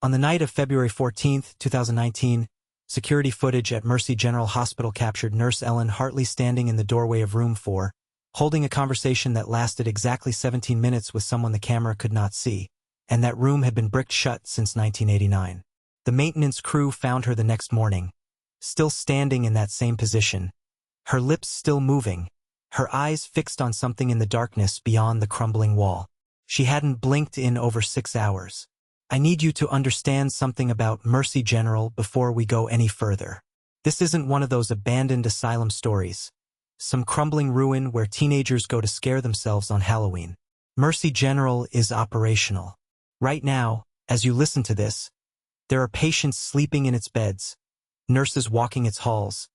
On the night of February 14, 2019, security footage at Mercy General Hospital captured Nurse Ellen Hartley standing in the doorway of room 4, holding a conversation that lasted exactly 17 minutes with someone the camera could not see, and that room had been bricked shut since 1989. The maintenance crew found her the next morning, still standing in that same position, her lips still moving, her eyes fixed on something in the darkness beyond the crumbling wall. She hadn't blinked in over 6 hours. I need you to understand something about Mercy General before we go any further. This isn't one of those abandoned asylum stories, some crumbling ruin where teenagers go to scare themselves on Halloween. Mercy General is operational. Right now, as you listen to this, there are patients sleeping in its beds, nurses walking its halls,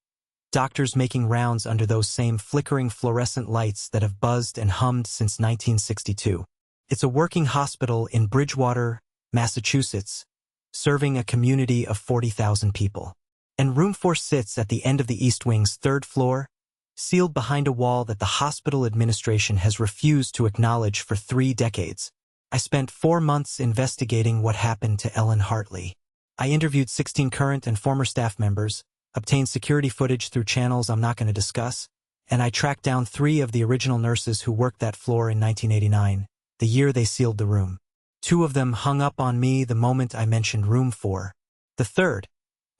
doctors making rounds under those same flickering fluorescent lights that have buzzed and hummed since 1962. It's a working hospital in Bridgewater, Massachusetts, serving a community of 40,000 people. And room 4 sits at the end of the East Wing's 3rd floor, sealed behind a wall that the hospital administration has refused to acknowledge for 3 decades. I spent 4 months investigating what happened to Ellen Hartley. I interviewed 16 current and former staff members, obtained security footage through channels I'm not going to discuss, and I tracked down 3 of the original nurses who worked that floor in 1989, the year they sealed the room. 2 of them hung up on me the moment I mentioned room 4. The third,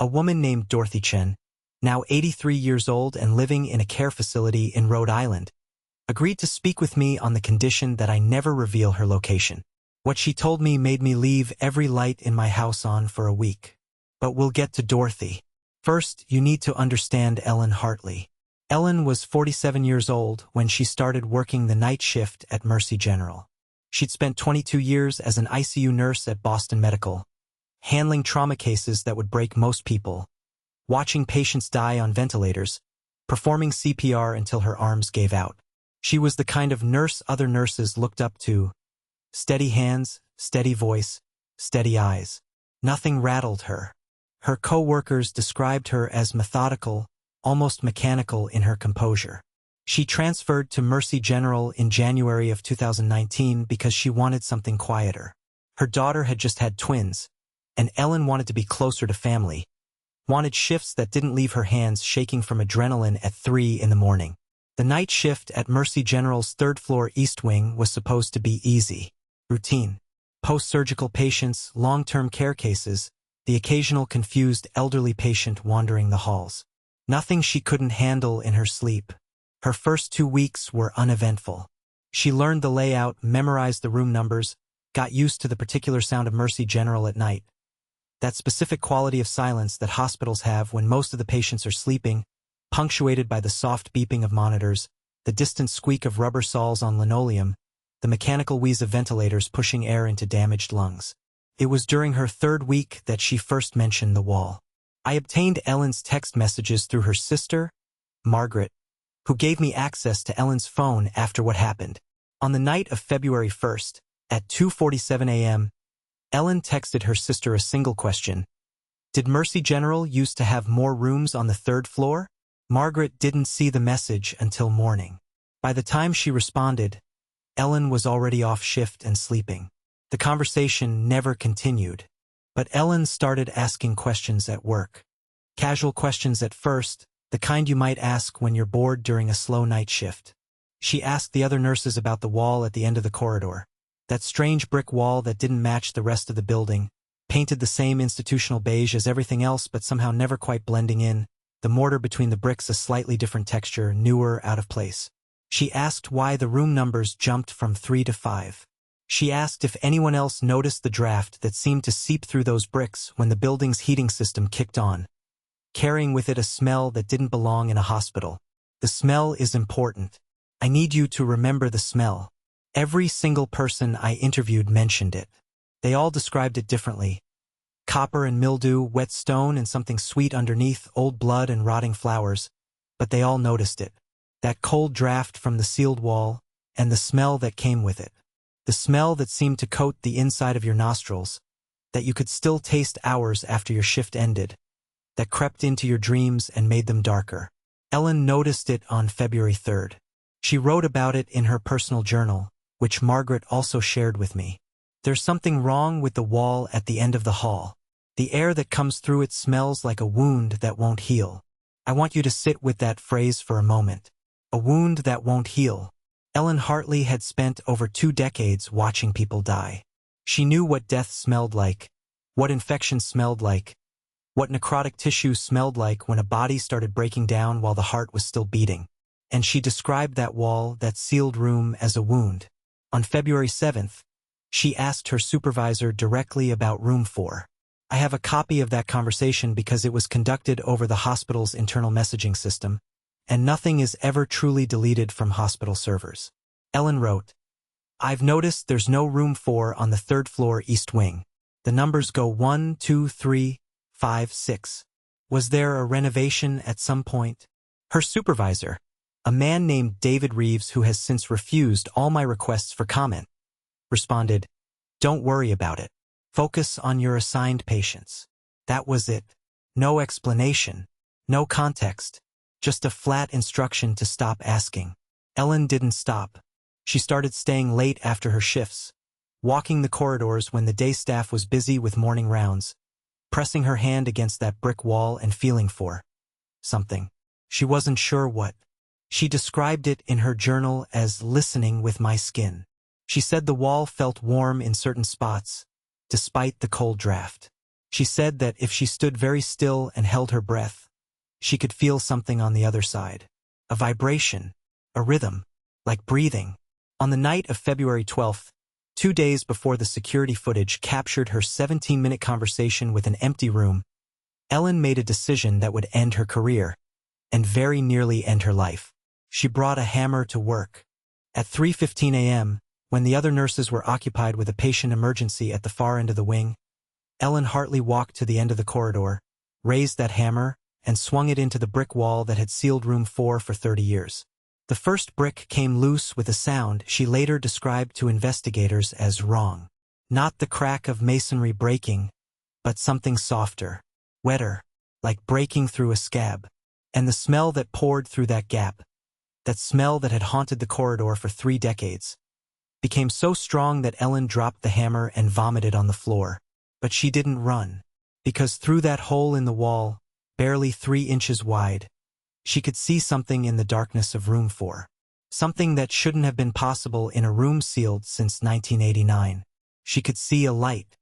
a woman named Dorothy Chen, now 83 years old and living in a care facility in Rhode Island, agreed to speak with me on the condition that I never reveal her location. What she told me made me leave every light in my house on for a week. But we'll get to Dorothy. First, you need to understand Ellen Hartley. Ellen was 47 years old when she started working the night shift at Mercy General. She'd spent 22 years as an ICU nurse at Boston Medical, handling trauma cases that would break most people, watching patients die on ventilators, performing CPR until her arms gave out. She was the kind of nurse other nurses looked up to. Steady hands, steady voice, steady eyes. Nothing rattled her. Her co-workers described her as methodical, almost mechanical in her composure. She transferred to Mercy General in January of 2019 because she wanted something quieter. Her daughter had just had twins, and Ellen wanted to be closer to family, wanted shifts that didn't leave her hands shaking from adrenaline at 3 in the morning. The night shift at Mercy General's 3rd floor East Wing was supposed to be easy. Routine. Post-surgical patients, long-term care cases, the occasional confused elderly patient wandering the halls. Nothing she couldn't handle in her sleep. Her first 2 weeks were uneventful. She learned the layout, memorized the room numbers, got used to the particular sound of Mercy General at night. That specific quality of silence that hospitals have when most of the patients are sleeping, punctuated by the soft beeping of monitors, the distant squeak of rubber soles on linoleum, the mechanical wheeze of ventilators pushing air into damaged lungs. It was during her 3rd week that she first mentioned the wall. I obtained Ellen's text messages through her sister, Margaret, who gave me access to Ellen's phone after what happened. On the night of February 1st, at 2:47 a.m., Ellen texted her sister a single question. Did Mercy General used to have more rooms on the 3rd floor? Margaret didn't see the message until morning. By the time she responded, Ellen was already off shift and sleeping. The conversation never continued, but Ellen started asking questions at work. Casual questions at first, the kind you might ask when you're bored during a slow night shift. She asked the other nurses about the wall at the end of the corridor. That strange brick wall that didn't match the rest of the building, painted the same institutional beige as everything else but somehow never quite blending in, the mortar between the bricks a slightly different texture, newer, out of place. She asked why the room numbers jumped from 3 to 5. She asked if anyone else noticed the draft that seemed to seep through those bricks when the building's heating system kicked on, carrying with it a smell that didn't belong in a hospital. The smell is important. I need you to remember the smell. Every single person I interviewed mentioned it. They all described it differently. Copper and mildew, wet stone and something sweet underneath, old blood and rotting flowers. But they all noticed it. That cold draft from the sealed wall, and the smell that came with it. The smell that seemed to coat the inside of your nostrils, that you could still taste hours after your shift ended, that crept into your dreams and made them darker. Ellen noticed it on February 3rd. She wrote about it in her personal journal, which Margaret also shared with me. There's something wrong with the wall at the end of the hall. The air that comes through it smells like a wound that won't heal. I want you to sit with that phrase for a moment. A wound that won't heal. Ellen Hartley had spent over 2 decades watching people die. She knew what death smelled like, what infection smelled like, what necrotic tissue smelled like when a body started breaking down while the heart was still beating. And she described that wall, that sealed room, as a wound. On February 7th, she asked her supervisor directly about room 4. I have a copy of that conversation because it was conducted over the hospital's internal messaging system, and nothing is ever truly deleted from hospital servers. Ellen wrote, "I've noticed there's no room 4 on the 3rd floor east wing. The numbers go 1, 2, 3, 5, 6. Was there a renovation at some point?" Her supervisor, a man named David Reeves who has since refused all my requests for comment, responded, "Don't worry about it. Focus on your assigned patients." That was it. No explanation, no context, just a flat instruction to stop asking. Ellen didn't stop. She started staying late after her shifts, walking the corridors when the day staff was busy with morning rounds, pressing her hand against that brick wall and feeling for something. She wasn't sure what. She described it in her journal as listening with my skin. She said the wall felt warm in certain spots, despite the cold draft. She said that if she stood very still and held her breath, she could feel something on the other side. A vibration, a rhythm, like breathing. On the night of February 12th, 2 days before the security footage captured her 17-minute conversation with an empty room, Ellen made a decision that would end her career, and very nearly end her life. She brought a hammer to work. At 3:15 a.m., when the other nurses were occupied with a patient emergency at the far end of the wing, Ellen Hartley walked to the end of the corridor, raised that hammer, and swung it into the brick wall that had sealed room 4 for 30 years. The first brick came loose with a sound she later described to investigators as wrong. Not the crack of masonry breaking, but something softer, wetter, like breaking through a scab. And the smell that poured through that gap, that smell that had haunted the corridor for 3 decades, became so strong that Ellen dropped the hammer and vomited on the floor. But she didn't run, because through that hole in the wall, barely 3 inches wide, she could see something in the darkness of room 4. Something that shouldn't have been possible in a room sealed since 1989. She could see a light.